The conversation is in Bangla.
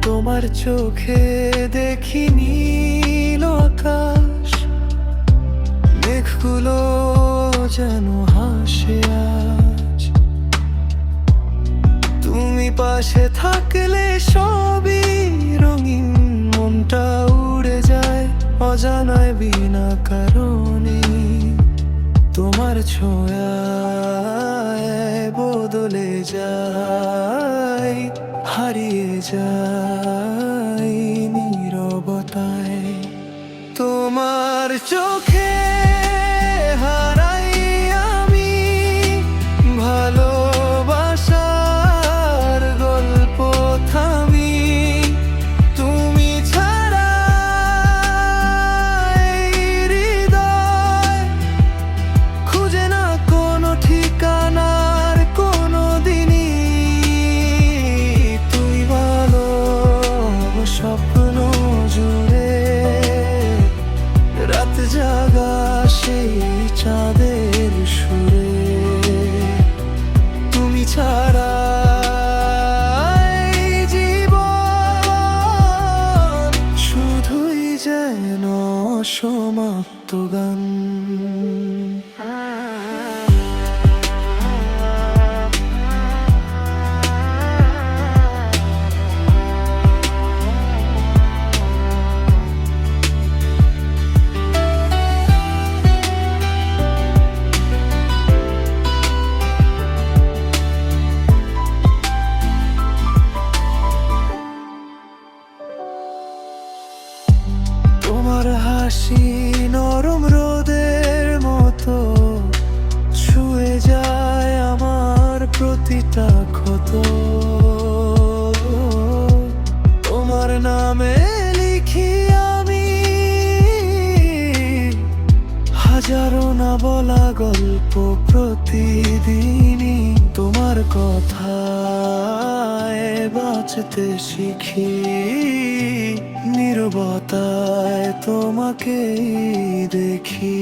তোমার চোখে দেখি নীল আকাশ, মেঘগুলো যেন হাসে আজ। তুমি পাশে থাকলে সবই রঙিন, মনটা উড়ে যায় অজানায় বিনা কারণে। তোমার ছোঁয়ায় বদলে যায়, হারিয়ে যায় নীরবতায়। তোমার চোখে হারাই আমি ভালোবাসার গল্প থামি। তুমি ছাড়া এই হৃদয় খুঁজে না কোনো ঠিকানার কোনো দিনই। তুই ভালো স্বপ্ন জুড়ে রাত জাগা সেই চাঁদের সুরে। তুমি ছাড়া এই জীবন শুধুই যেন সমাপ্ত গান। তোমার হাসি নরম রোদের মতো ছুঁয়ে যায় আমার প্রতিটা ক্ষত। তোমার নামে লিখি আমি হাজারো না বলা গল্প প্রতিদিনই। তোমার কথায় বাঁচতে শিখি, নীরবতায় তোমাকেই দেখি।